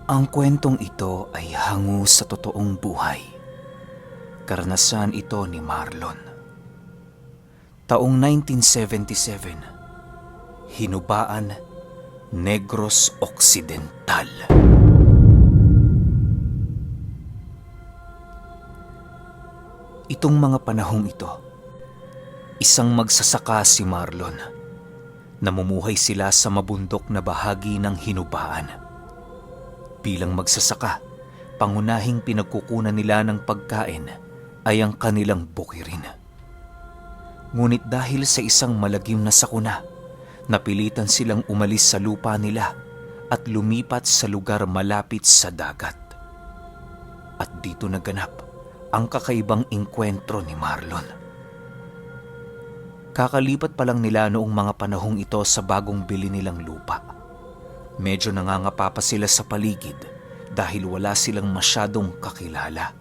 Ang kwentong ito ay hango sa totoong buhay. Karanasan ito ni Marlon. Taong 1977, Hinubaan, Negros Occidental. Itong mga panahong ito, isang magsasaka si Marlon. Namumuhay sila sa mabundok na bahagi ng Hinubaan. Bilang magsasaka, pangunahing pinagkukunan nila ng pagkain ay ang kanilang bukirin. Ngunit dahil sa isang malagim na sakuna, napilitan silang umalis sa lupa nila at lumipat sa lugar malapit sa dagat. At dito naganap ang kakaibang engkwentro ni Marlon. Kakalipat pa lang nila noong mga panahong ito sa bagong bili nilang lupa. Medyo nangangapa pa sila sa paligid dahil wala silang masyadong kakilala.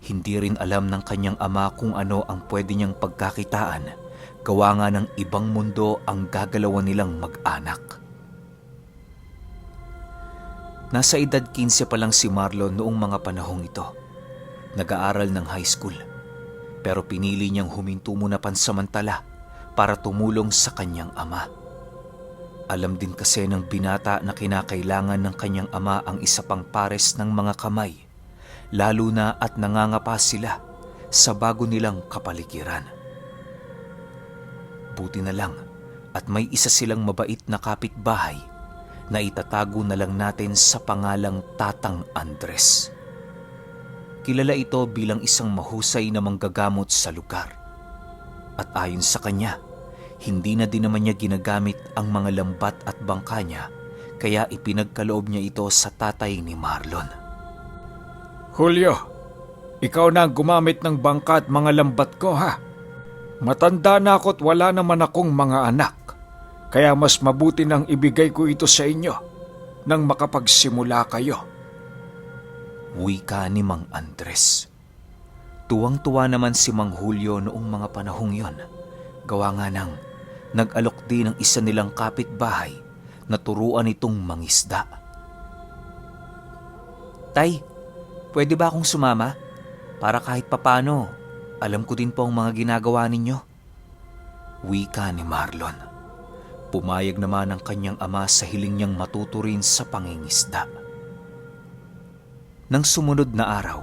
Hindi rin alam ng kanyang ama kung ano ang pwede niyang pagkakitaan, gawa nga ng ibang mundo ang gagalawan nilang mag-anak. Nasa edad 15 pa lang si Marlon noong mga panahong ito. Nag-aaral ng high school, pero pinili niyang huminto muna pansamantala para tumulong sa kanyang ama. Alam din kasi ng binata na kinakailangan ng kanyang ama ang isa pang pares ng mga kamay, lalo na at nangangapa sila sa bago nilang kapaligiran. Buti na lang at may isa silang mabait na kapitbahay na itatago na lang natin sa pangalang Tatang Andres. Kilala ito bilang isang mahusay na manggagamot sa lugar. At ayon sa kanya, hindi na din naman niya ginagamit ang mga lambat at bangka niya, kaya ipinagkaloob niya ito sa tatay ni Marlon. Julio, ikaw na ang gumamit ng bangka at mga lambat ko, ha? Matanda na ako't wala naman akong mga anak, kaya mas mabuti nang ibigay ko ito sa inyo nang makapagsimula kayo. Wika ni Mang Andres. Tuwang-tuwa naman si Mang Julio noong mga panahong yon, gawa nga ng nag-alok din ng isa nilang kapitbahay na turuan itong mangisda. Tay, pwede ba akong sumama? Para kahit papano, alam ko din po ang mga ginagawa ninyo. Wika ni Marlon. Pumayag naman ang kanyang ama sa hiling niyang matuto rin sa pangingisda. Nang sumunod na araw,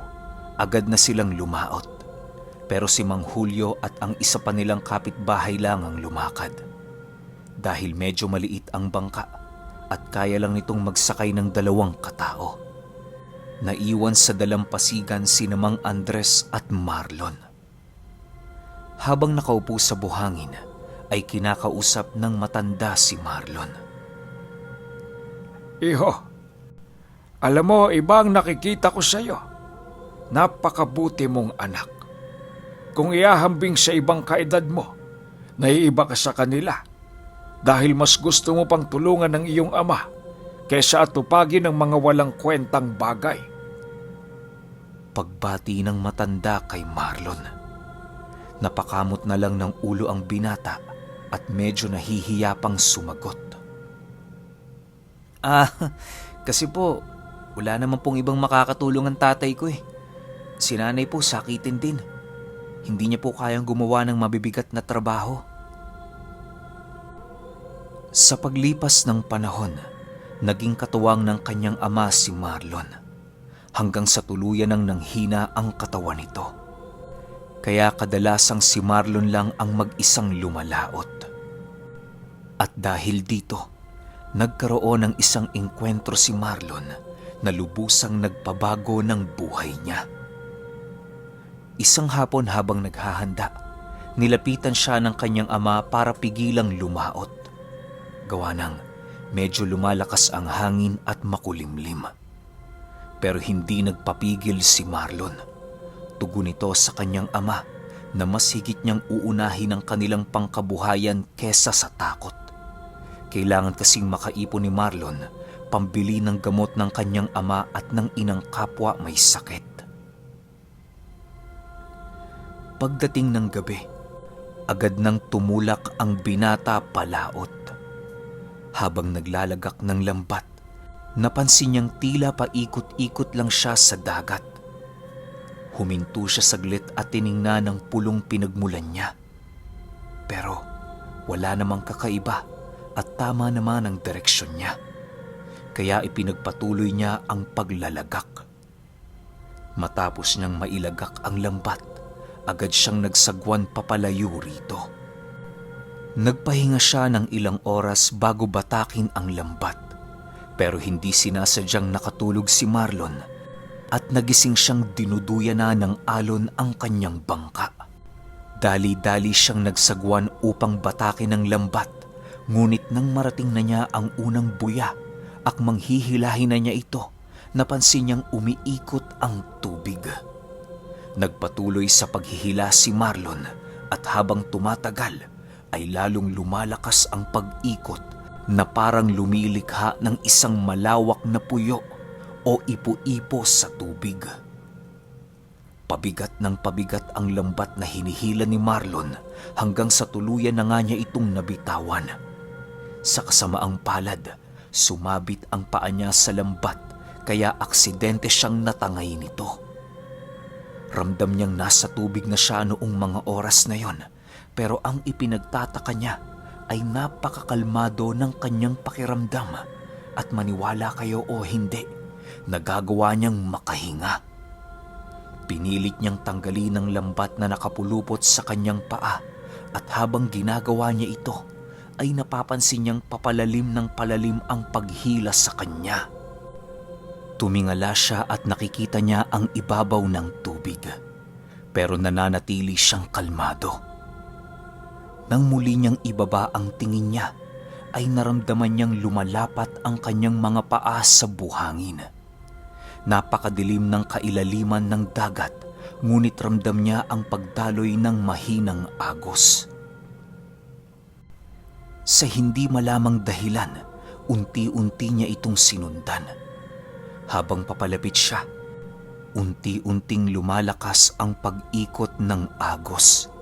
agad na silang lumaot. Pero si Mang Julio at ang isa pa nilang kapitbahay lang ang lumakad. Dahil medyo maliit ang bangka at kaya lang nitong magsakay ng 2 katao. Naiwan sa dalampasigan sina Mang Andres at Marlon. Habang nakaupo sa buhangin, ay kinakausap ng matanda si Marlon. Iho, alam mo, ibang nakikita ko sa iyo. Napakabuti mong anak. Kung iahambing sa ibang kaedad mo, naiiba ka sa kanila dahil mas gusto mo pang tulungan ng iyong ama kaysa atupagin ng mga walang kwentang bagay. Pagbati ng matanda kay Marlon. Napakamot na lang ng ulo ang binata at medyo nahihiya pang sumagot. Kasi po, wala naman pong ibang makakatulong ang tatay ko eh. Si nanay po sakitin din. Hindi niya po kayang gumawa ng mabibigat na trabaho. Sa paglipas ng panahon, naging katuwang ng kanyang ama si Marlon. Hanggang sa tuluyan ng nanghina ang katawan nito. Kaya kadalasang si Marlon lang ang mag-isang lumalaot. At dahil dito, nagkaroon ng isang engkwentro si Marlon na lubusang nagpabago ng buhay niya. Isang hapon habang naghahanda, nilapitan siya ng kanyang ama para pigilang lumaot. Gawa ng medyo lumalakas ang hangin at makulimlim. Pero hindi nagpapigil si Marlon. Tugon ito sa kanyang ama na mas higit niyang uunahin ang kanilang pangkabuhayan kesa sa takot. Kailangan kasing makaipon ni Marlon pambili ng gamot ng kanyang ama at ng inang kapwa may sakit. Pagdating ng gabi, agad nang tumulak ang binata palaot. Habang naglalagak ng lambat, Napansin niyang tila paikot-ikot lang siya sa dagat. Huminto siya saglit at tiningnan ang pulong pinagmulan niya. Pero wala namang kakaiba at tama naman ang direksyon niya. Kaya ipinagpatuloy niya ang paglalagak. Matapos niyang mailagak ang lambat, agad siyang nagsagwan papalayo rito. Nagpahinga siya ng ilang oras bago batakin ang lambat. Pero hindi sinasadyang nakatulog si Marlon at nagising siyang dinuduyan na ng alon ang kanyang bangka. Dali-dali siyang nagsagwan upang batakin ang lambat, ngunit nang marating na niya ang unang buya at manghihilahin na niya ito, napansin niyang umiikot ang tubig. Nagpatuloy sa paghihila si Marlon at habang tumatagal ay lalong lumalakas ang pag-ikot na parang lumilikha ng isang malawak na puyo o ipo-ipo sa tubig. Pabigat ng pabigat ang lambat na hinihila ni Marlon hanggang sa tuluyan na nga niya itong nabitawan. Sa kasamaang palad, sumabit ang paa niya sa lambat kaya aksidente siyang natangay nito. Ramdam niyang nasa tubig na siya noong mga oras na yon, pero ang ipinagtataka niya ay napakakalmado ng kanyang pakiramdam at maniwala kayo o hindi, nagagawa niyang makahinga. Pinilit niyang tanggalin ang lambat na nakapulupot sa kanyang paa at habang ginagawa niya ito ay napapansin niyang papalalim ng palalim ang paghila sa kanya. Tumingala siya at nakikita niya ang ibabaw ng tubig, pero nananatili siyang kalmado. Nang muli niyang ibaba ang tingin niya, ay naramdaman niyang lumalapat ang kanyang mga paa sa buhangin. Napakadilim ng kailaliman ng dagat, ngunit ramdam niya ang pagdaloy ng mahinang agos. Sa hindi malamang dahilan, unti-unti niya itong sinundan. Habang papalapit siya, unti-unting lumalakas ang pag-ikot ng agos,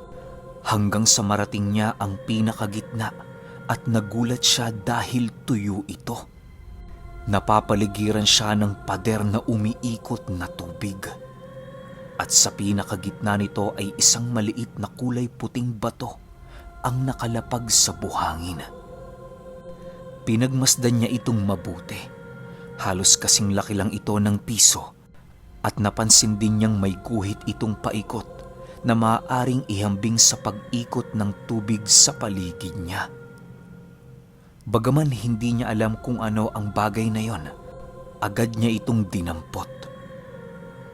hanggang sa marating niya ang pinakagitna at nagulat siya dahil tuyo ito. Napapaligiran siya ng pader na umiikot na tubig. At sa pinakagitna nito ay isang maliit na kulay puting bato ang nakalapag sa buhangin. Pinagmasdan niya itong mabuti. Halos kasing laki lang ito ng piso at napansin din niyang may guhit itong paikot na maaaring ihambing sa pag-ikot ng tubig sa paligid niya. Bagaman hindi niya alam kung ano ang bagay na yon, agad niya itong dinampot.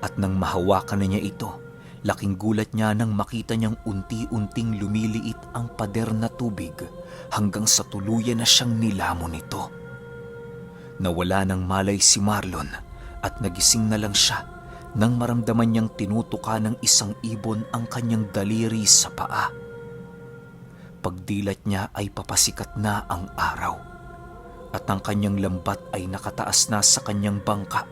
At nang mahawakan na niya ito, laking gulat niya nang makita niyang unti-unting lumiliit ang pader na tubig hanggang sa tuluyan na siyang nilamon nito. Nawala ng malay si Marlon at nagising na lang siya nang maramdaman niyang tinutuka ng isang ibon ang kanyang daliri sa paa. Pagdilat niya ay papasikat na ang araw at ang kanyang lambat ay nakataas na sa kanyang bangka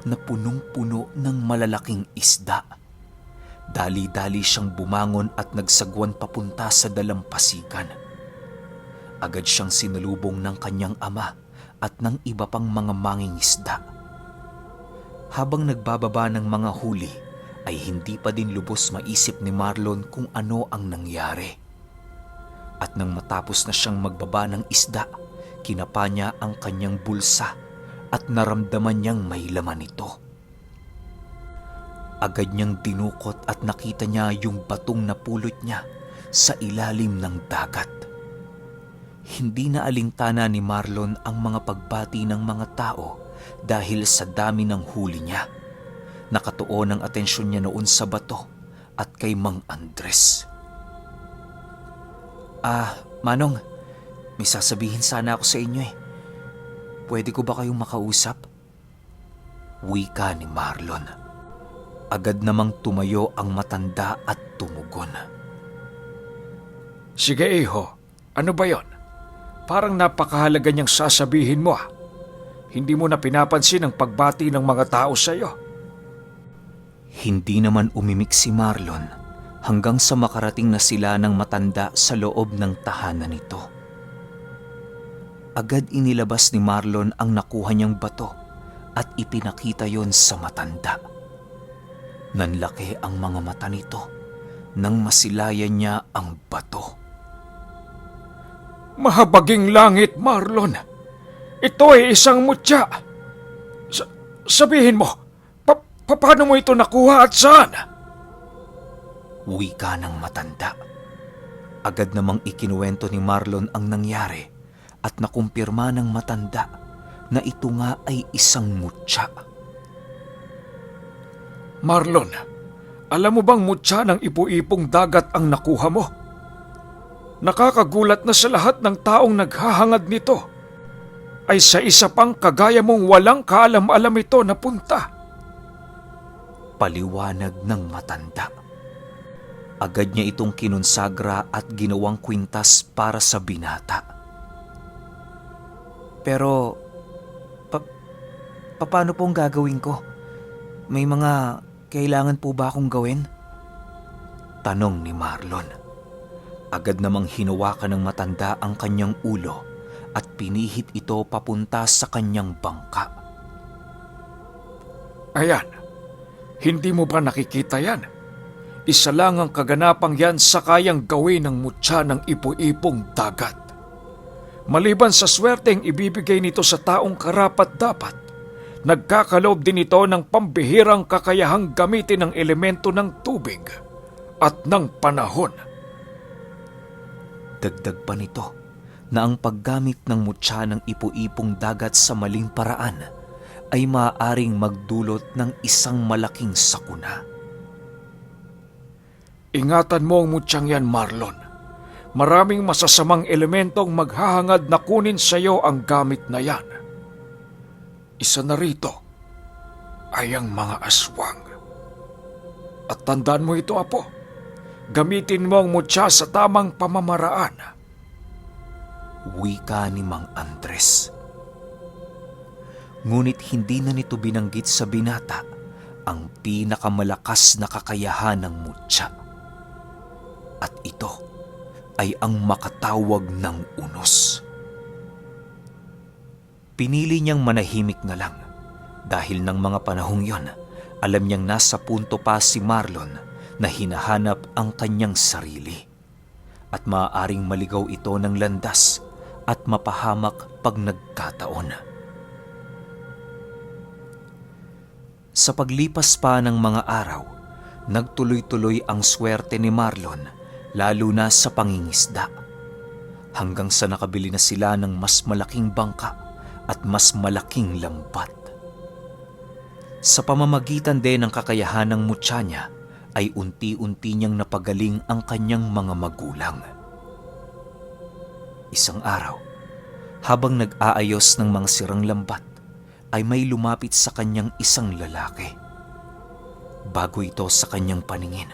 na punong-puno ng malalaking isda. Dali-dali siyang bumangon at nagsagwan papunta sa dalampasigan. Agad siyang sinalubong ng kanyang ama at ng iba pang mga mangingisda. Habang nagbababa ng mga huli, ay hindi pa din lubos maisip ni Marlon kung ano ang nangyari. At nang matapos na siyang magbaba ng isda, kinapa niya ang kanyang bulsa at naramdaman niyang may laman ito. Agad niyang dinukot at nakita niya yung batong napulot niya sa ilalim ng dagat. Hindi na alintana ni Marlon ang mga pagbati ng mga tao dahil sa dami ng huli niya. Nakatuon ang atensyon niya noon sa bato at kay Mang Andres. Manong, may sasabihin sana ako sa inyo . Pwede ko ba kayong makausap? Wika ni Marlon. Agad namang tumayo ang matanda at tumugon. Sige iho, ano ba yon? Parang napakahalaga niyang sasabihin mo . Hindi mo na pinapansin ang pagbati ng mga tao sa iyo. Hindi naman umimik si Marlon hanggang sa makarating na sila ng matanda sa loob ng tahanan nito. Agad inilabas ni Marlon ang nakuha niyang bato at ipinakita yon sa matanda. Nanlaki ang mga mata nito nang masilayan niya ang bato. Mahabaging langit, Marlon. Ito ay isang mutya. Sabihin mo, paano mo ito nakuha at saan? Wika ng matanda. Agad namang ikinuwento ni Marlon ang nangyari at nakumpirma ng matanda na ito nga ay isang mutya. Marlon, alam mo bang mutya ng ipu-ipong dagat ang nakuha mo? Nakakagulat na sa lahat ng taong naghahangad nito ay sa isa pang kagaya mong walang kaalam-alam ito na punta. Paliwanag ng matanda. Agad niya itong kinonsagra at ginawang kwintas para sa binata. Pero, paano pong gagawin ko? May mga kailangan po ba akong gawin? Tanong ni Marlon. Agad namang hinawakan ng matanda ang kanyang ulo at pinihit ito papunta sa kanyang bangka. Ayan, hindi mo ba nakikita yan? Isa lang ang kaganapang yan sa kayang gawin ng mutya ng ipu-ipong dagat. Maliban sa swerteng ibibigay nito sa taong karapat-dapat, nagkakaloob din ito ng pambihirang kakayahang gamitin ng elemento ng tubig at ng panahon. Dagdag pa nito na ang paggamit ng mutya ng ipu-ipong dagat sa maling paraan ay maaaring magdulot ng isang malaking sakuna. Ingatan mo ang mutyang yan, Marlon. Maraming masasamang elementong maghahangad na kunin sa iyo ang gamit na yan. Isa na rito ay ang mga aswang. At tandaan mo ito, Apo. Gamitin mo ang mutya sa tamang pamamaraan. Wika ni Mang Andres. Ngunit hindi na nito binanggit sa binata ang pinakamalakas na kakayahan ng mutya. At ito ay ang makatawag ng unos. Pinili niyang manahimik na lang dahil ng mga panahong yon, alam niyang nasa punto pa si Marlon na hinahanap ang kanyang sarili at maaaring maligaw ito ng landas at mapahamak pag nagkataon. Sa paglipas pa ng mga araw, nagtuloy-tuloy ang swerte ni Marlon lalo na sa pangingisda hanggang sa nakabili na sila ng mas malaking bangka at mas malaking lambat. Sa pamamagitan din ng kakayahan ng mutya niya ay unti-unti niyang napagaling ang kanyang mga magulang. Isang araw, habang nag-aayos ng mga sirang lambat, ay may lumapit sa kanyang isang lalaki. Bago ito sa kanyang paningin,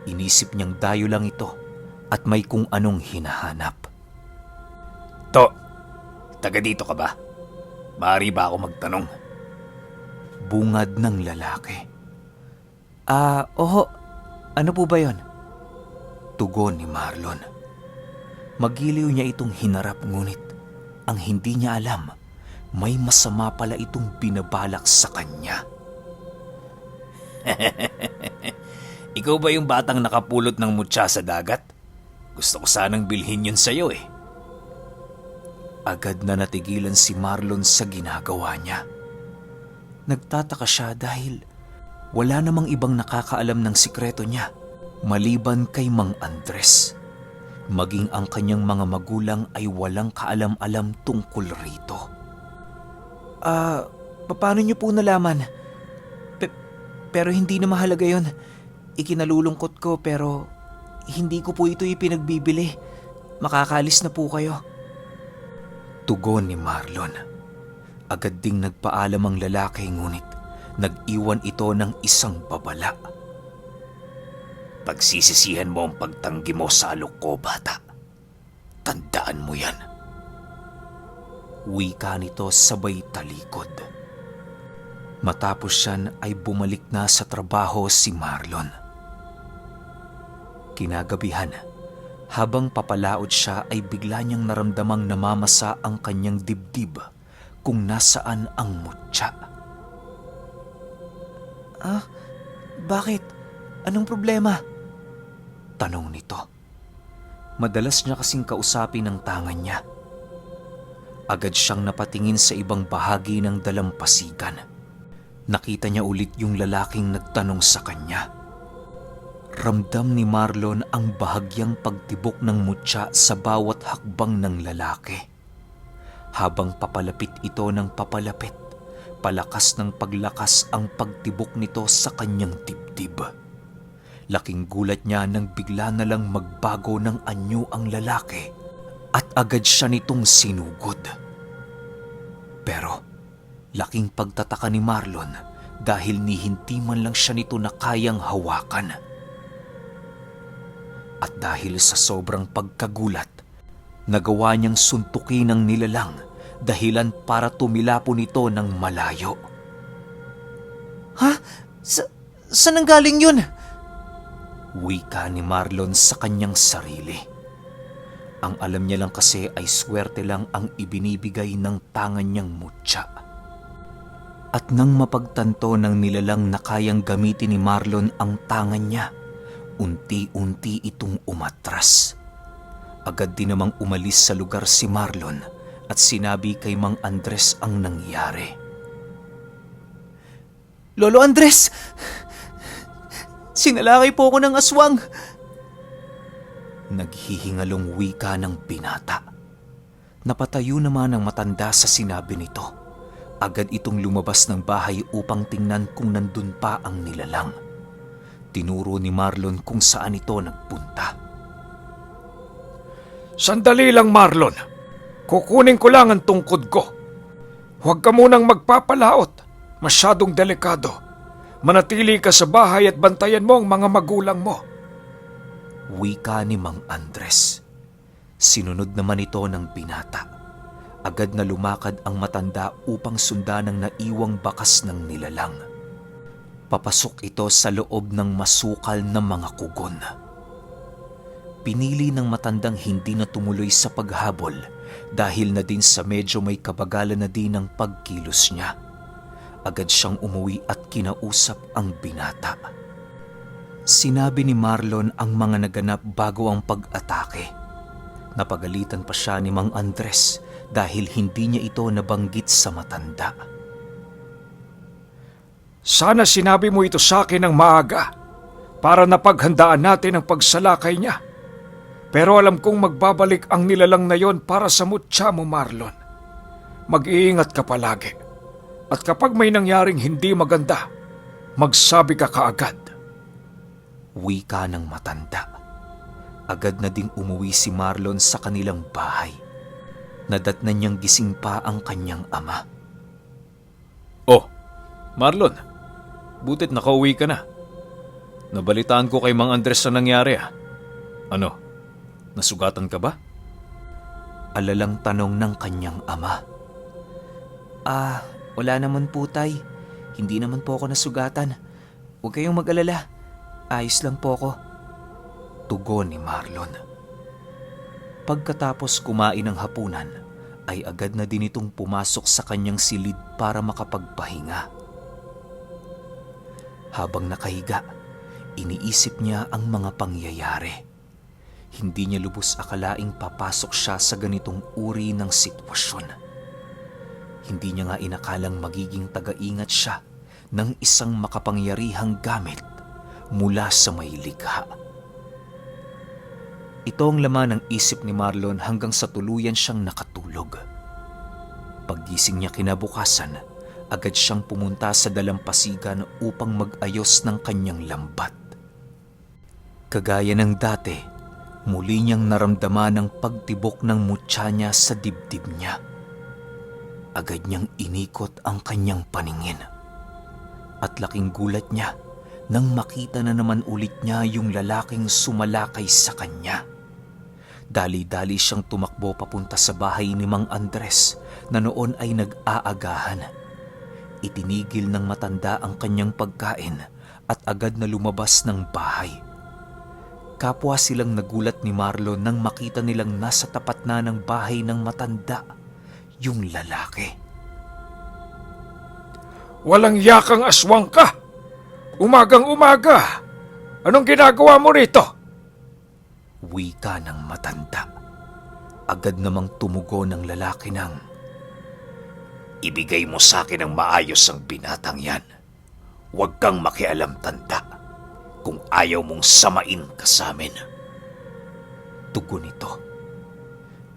inisip niyang dayo lang ito at may kung anong hinahanap. Taga dito ka ba? Maaari ba ako magtanong? Bungad ng lalaki. Oho. Ano po ba yon? Tugon ni Marlon. Magiliw niya itong hinarap ngunit ang hindi niya alam, may masama pala itong binabalak sa kanya. Ikaw ba yung batang nakapulot ng mutya sa dagat? Gusto ko sanang bilhin yun sa'yo eh. Agad na natigilan si Marlon sa ginagawa niya. Nagtataka siya dahil wala namang ibang nakakaalam ng sikreto niya maliban kay Mang Andres. Maging ang kanyang mga magulang ay walang kaalam-alam tungkol rito. Paano niyo po nalaman? Pero hindi na mahalaga yon. Ikinalulungkot ko pero hindi ko po ito ipinagbibili. Makakalis na po kayo. Tugon ni Marlon. Agad ding nagpaalam ang lalaki ngunit nag-iwan ito ng isang babala. Pagsisisihan mo ang pagtanggi mo sa alok ko, bata. Tandaan mo yan. Wika nito sabay talikod. Matapos yan ay bumalik na sa trabaho si Marlon. Kinagabihan, Habang papalaod siya ay bigla niyang naramdamang namamasa ang kanyang dibdib kung nasaan ang mutya. Bakit? Anong problema? Tanong nito. Madalas niya kasing kausapin ang tangan niya. Agad siyang napatingin sa ibang bahagi ng dalampasigan. Nakita niya ulit yung lalaking nagtanong sa kanya. Ramdam ni Marlon ang bahagyang pagtibok ng mutya sa bawat hakbang ng lalaki. Habang papalapit ito ng papalapit, palakas ng paglakas ang pagtibok nito sa kanyang dibdib. Laking gulat niya nang bigla na lang magbago ng anyo ang lalaki at agad siya nitong sinugod. Pero laking pagtataka ni Marlon dahil ni hindi man lang siya nito na kayang hawakan. At dahil sa sobrang pagkagulat, nagawa niyang suntukin ng nilalang dahilan para tumilapo nito ng malayo. Saan ang galing yun? Wika ni Marlon sa kanyang sarili. Ang alam niya lang kasi ay swerte lang ang ibinibigay ng tangan niyang mutya. At nang mapagtanto ng nilalang na kayang gamitin ni Marlon ang tangan niya, unti-unti itong umatras. Agad din namang umalis sa lugar si Marlon at sinabi kay Mang Andres ang nangyari. Lolo Andres! Sinalakay po ako ng aswang! Naghihingalong wika ng binata. Napatayo naman ang matanda sa sinabi nito. Agad itong lumabas ng bahay upang tingnan kung nandun pa ang nilalang. Tinuro ni Marlon kung saan ito nagpunta. Sandali lang, Marlon. Kukunin ko lang ang tungkod ko. Huwag ka munang magpapalaot. Masyadong delikado. Manatili ka sa bahay at bantayan mo ang mga magulang mo. Wika ni Mang Andres. Sinunod naman ito ng binata. Agad na lumakad ang matanda upang sundan ang naiwang bakas ng nilalang. Papasok ito sa loob ng masukal na mga kugon. Pinili ng matandang hindi na tumuloy sa paghabol dahil na din sa medyo may kabagalan na din ang pagkilos niya. Agad siyang umuwi at kinausap ang binata. Sinabi ni Marlon ang mga naganap bago ang pag-atake. Napagalitan pa siya ni Mang Andres dahil hindi niya ito nabanggit sa matanda. Sana sinabi mo ito sa akin ng maaga para napaghandaan natin ang pagsalakay niya. Pero alam kong magbabalik ang nilalang na yon para sa mutya mo, Marlon. Mag-iingat ka palagi. At kapag may nangyaring hindi maganda, magsabi ka kaagad. Wika ng matanda. Agad na ding umuwi si Marlon sa kanilang bahay. Nadatnan niyang gising pa ang kanyang ama. Oh, Marlon, butit nakauwi ka na. Nabalitaan ko kay Mang Andres na nangyari ah. Ano, nasugatan ka ba? Alalang tanong ng kanyang ama. Wala naman po, tay. Hindi naman po ako nasugatan. Huwag kayong mag-alala. Ayos lang po ako. Tugon ni Marlon. Pagkatapos kumain ng hapunan, ay agad na din itong pumasok sa kanyang silid para makapagpahinga. Habang nakahiga, iniisip niya ang mga pangyayari. Hindi niya lubos akalaing papasok siya sa ganitong uri ng sitwasyon. Hindi niya nga inakalang magiging tagaingat siya ng isang makapangyarihang gamit mula sa may likha. Ito ang laman ng isip ni Marlon hanggang sa tuluyan siyang nakatulog. Paggising niya kinabukasan, agad siyang pumunta sa dalampasigan upang mag-ayos ng kanyang lambat. Kagaya ng dati, muli niyang naramdaman ang pagtibok ng mutya niya sa dibdib niya. Agad niyang inikot ang kanyang paningin. At laking gulat niya nang makita na naman ulit niya yung lalaking sumalakay sa kanya. Dali-dali siyang tumakbo papunta sa bahay ni Mang Andres na noon ay nag-aagahan. Itinigil ng matanda ang kanyang pagkain at agad na lumabas ng bahay. Kapwa silang nagulat ni Marlon nang makita nilang nasa tapat na ng bahay ng matanda, yung lalaki. Walang yakang aswang ka! Umagang-umaga! Anong ginagawa mo rito? Wika ng matanda. Agad namang tumugo ng lalaki ng, "Ibigay mo sa akin ang maayos ang binatang yan. Huwag kang makialam, tanda, kung ayaw mong samain ka sa amin." Tugon nito.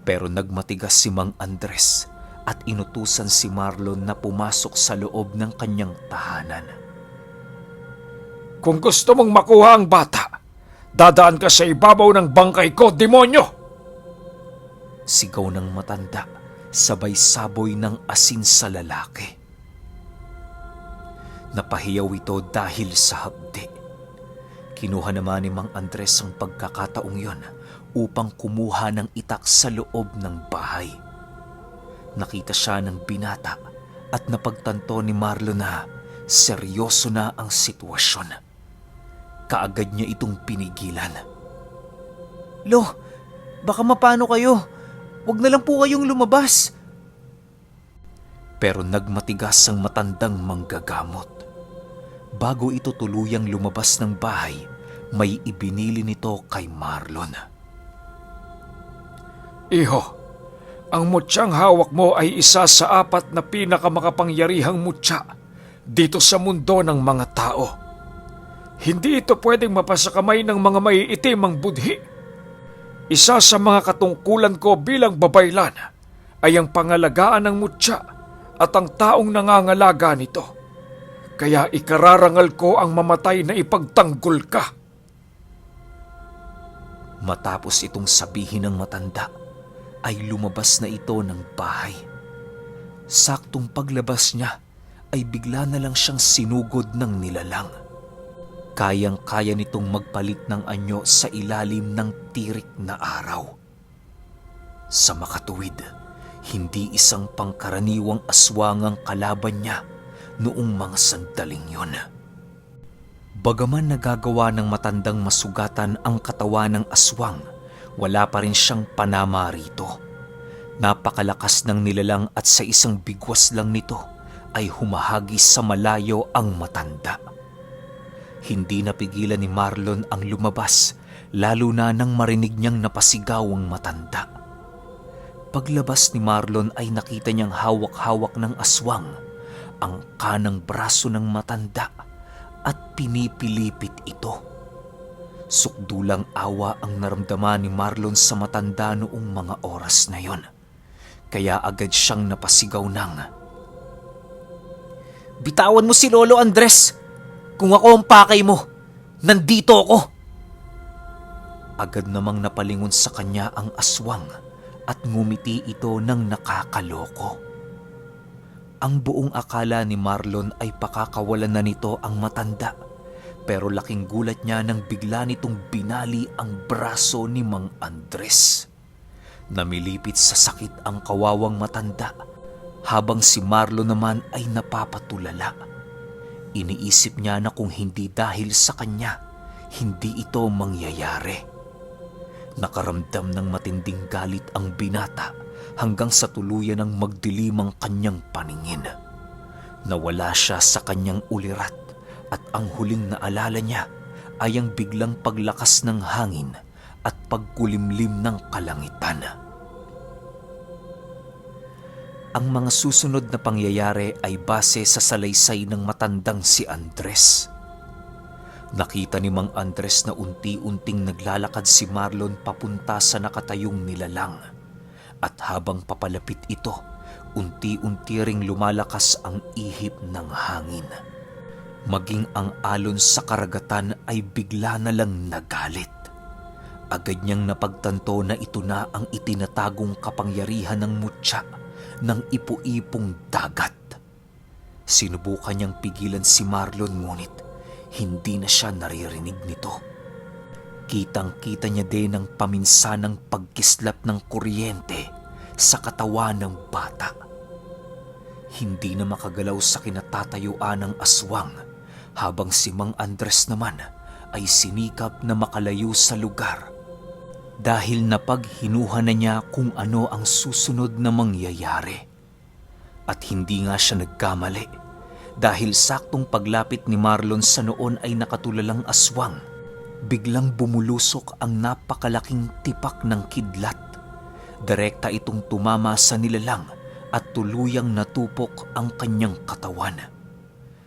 Pero nagmatigas si Mang Andres at inutusan si Marlon na pumasok sa loob ng kanyang tahanan. Kung gusto mong makuha ang bata, dadaan ka sa ibabaw ng bangkay ko, demonyo! Sigaw ng matanda, sabay saboy ng asin sa lalaki. Napahiyaw ito dahil sa hapdi. Kinuha naman ni Mang Andres ang pagkakataong yon upang kumuha ng itak sa loob ng bahay. Nakita siya ng binata at napagtanto ni Marlon na seryoso na ang sitwasyon. Kaagad niya itong pinigilan. "Lo, baka mapano kayo. Huwag na lang po kayong lumabas." Pero nagmatigas ang matandang manggagamot. Bago ito tuluyang lumabas ng bahay, may ibinili nito kay Marlon. Iho, ang mutsang hawak mo ay isa sa 4 na pinakamakapangyarihang mutya dito sa mundo ng mga tao. Hindi ito pwedeng mapasakamay ng mga maiitim ang budhi. Isa sa mga katungkulan ko bilang babaylan ay ang pangalagaan ng mutya at ang taong nangangalaga nito. Kaya ikararangal ko ang mamatay na ipagtanggol ka. Matapos itong sabihin ng matanda, ay lumabas na ito ng bahay. Saktong paglabas niya, ay bigla na lang siyang sinugod ng nilalang. Kayang-kaya nitong magpalit ng anyo sa ilalim ng tirik na araw. Sa makatuwid, hindi isang pangkaraniwang aswang ang kalaban niya noong mga sandaling yon. Bagaman nagagawa ng matandang masugatan ang katawan ng aswang, wala pa rin siyang panama rito. Napakalakas ng nilalang at sa isang bigwas lang nito ay humahagis sa malayo ang matanda. Hindi napigilan ni Marlon ang lumabas, lalo na nang marinig niyang napasigaw ang matanda. Paglabas ni Marlon ay nakita niyang hawak-hawak ng aswang ang kanang braso ng matanda at pinipilipit ito. Sukdulang awa ang naramdaman ni Marlon sa matanda noong mga oras na yon. Kaya agad siyang napasigaw ng, "Bitawan mo si Lolo Andres! Kung ako ang pakay mo, nandito ako!" Agad namang napalingon sa kanya ang aswang at ngumiti ito ng nakakaloko. Ang buong akala ni Marlon ay pakakawalan na nito ang matanda. Pero laking gulat niya nang bigla nitong binali ang braso ni Mang Andres. Namilipit sa sakit ang kawawang matanda, habang si Marlon naman ay napapatulala. Iniisip niya na kung hindi dahil sa kanya, hindi ito mangyayari. Nakaramdam ng matinding galit ang binata hanggang sa tuluyan ng magdilim ang kanyang paningin. Nawala siya sa kanyang ulirat. At ang huling naalala niya ay ang biglang paglakas ng hangin at pagkulimlim ng kalangitan. Ang mga susunod na pangyayari ay base sa salaysay ng matandang si Andres. Nakita ni Mang Andres na unti-unting naglalakad si Marlon papunta sa nakatayong nilalang. At habang papalapit ito, unti-unti ring lumalakas ang ihip ng hangin. Maging ang alon sa karagatan ay bigla na lang nagalit. Agad niyang napagtanto na ito na ang itinatagong kapangyarihan ng mutya ng ipu-ipong dagat. Sinubukan niyang pigilan si Marlon ngunit hindi na siya naririnig nito. Kitang-kita niya din ang paminsanang pagkislap ng kuryente sa katawan ng bata. Hindi na makagalaw sa kinatatayuan ng aswang, habang si Mang Andres naman ay sinikap na makalayo sa lugar dahil napaghinuha na niya kung ano ang susunod na mangyayari. At hindi nga siya nagkamali dahil saktong paglapit ni Marlon sa noon ay nakatulalang aswang, biglang bumulusok ang napakalaking tipak ng kidlat. Direkta itong tumama sa nilalang at tuluyang natupok ang kanyang katawan.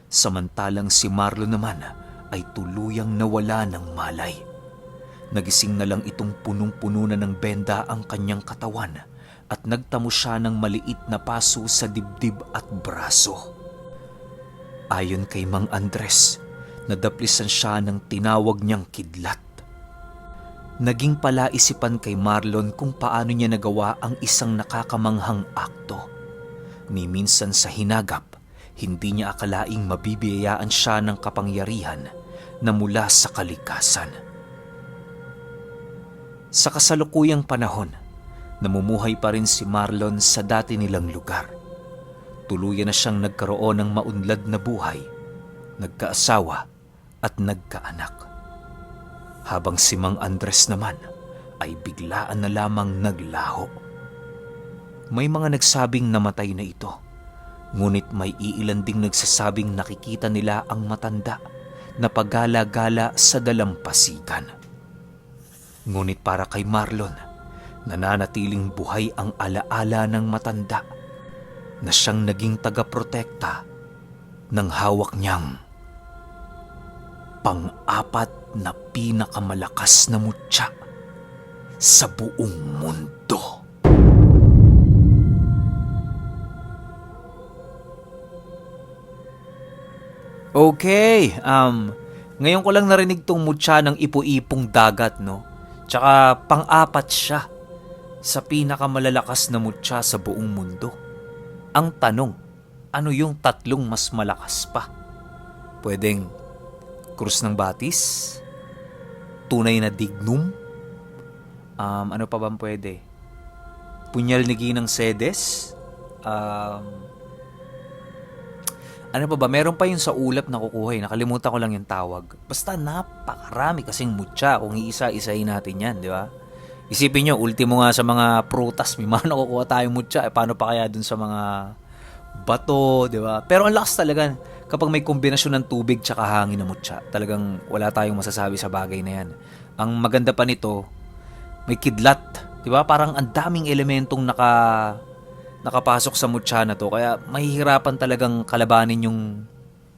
Samantalang si Marlon naman ay tuluyang nawala ng malay. Nagising na lang itong punong-puno na ng benda ang kanyang katawan at nagtamo siya ng maliit na paso sa dibdib at braso. Ayon kay Mang Andres, nadaplisan siya ng tinawag niyang kidlat. Naging palaisipan kay Marlon kung paano niya nagawa ang isang nakakamanghang akto. Ni minsan sa hinagap, hindi niya akalaing mabibiyayaan siya ng kapangyarihan na mula sa kalikasan. Sa kasalukuyang panahon, namumuhay pa rin si Marlon sa dati nilang lugar. Tuluyan na siyang nagkaroon ng maunlad na buhay, nagkaasawa at nagkaanak. Habang si Mang Andres naman ay biglaan na lamang naglaho. May mga nagsabing namatay na ito, ngunit may iilan ding nagsasabing nakikita nila ang matanda na pagala-gala sa dalampasigan. Ngunit para kay Marlon, nananatiling buhay ang alaala ng matanda na siyang naging tagaprotekta ng hawak niyang pang-apat na pinakamalakas na mutya sa buong mundo. Okay, ngayon ko lang narinig tong mutya ng ipo-ipong dagat, no? Tsaka pang-apat siya sa pinakamalalakas na mutya sa buong mundo. Ang tanong, ano yung tatlong mas malakas pa? Pwedeng krus ng batis? Tunay na dignum? Ano pa bang pwede? Punyal ni Ginang Sedes? Ano pa ba? Meron pa yung sa ulap na kukuha. Nakalimutan ko lang yung tawag. Basta napakarami kasing mutya kung iisa-isahin natin yan, di ba? Isipin nyo, ultimo nga sa mga prutas, may mga nakukuha tayong mutya. Paano pa kaya dun sa mga bato, di ba? Pero ang lakas talaga kapag may kombinasyon ng tubig tsaka hangin na mutya. Talagang wala tayong masasabi sa bagay na yan. Ang maganda pa nito, may kidlat, di ba? Parang ang daming elementong nakapasok sa mutya na to, kaya mahihirapan talagang kalabanin yung,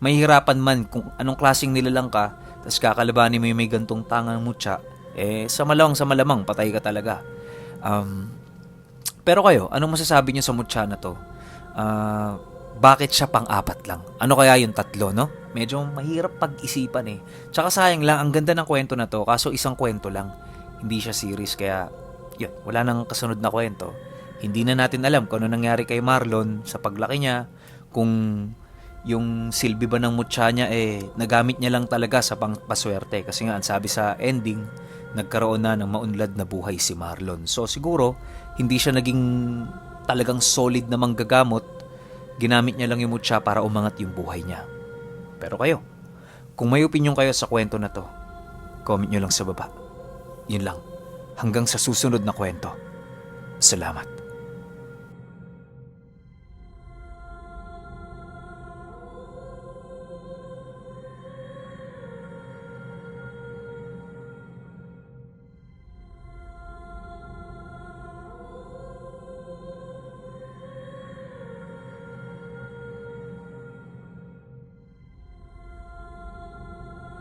mahihirapan man kung anong klaseng nilalang ka, tapos kakalabanin mo yung may gantong tangang mutya, sa malamang patay ka talaga. Pero kayo, anong masasabi niyo sa mutya na to? Bakit siya pang-apat lang? Ano kaya yung tatlo, no? Medyo mahirap pag-isipan eh. Tsaka sayang lang, ang ganda ng kwento na to, kaso isang kwento lang, hindi siya series, kaya yun, wala nang kasunod na kwento. Hindi na natin alam kung ano nangyari kay Marlon sa paglaki niya, kung yung silbi ba ng mutya niya nagamit niya lang talaga sa pangpaswerte. Kasi nga, ang sabi sa ending, nagkaroon na ng maunlad na buhay si Marlon. So siguro, hindi siya naging talagang solid na manggagamot. Ginamit niya lang yung mutya para umangat yung buhay niya. Pero kayo, kung may opinion kayo sa kwento na to, comment nyo lang sa baba. Yun lang. Hanggang sa susunod na kwento. Salamat.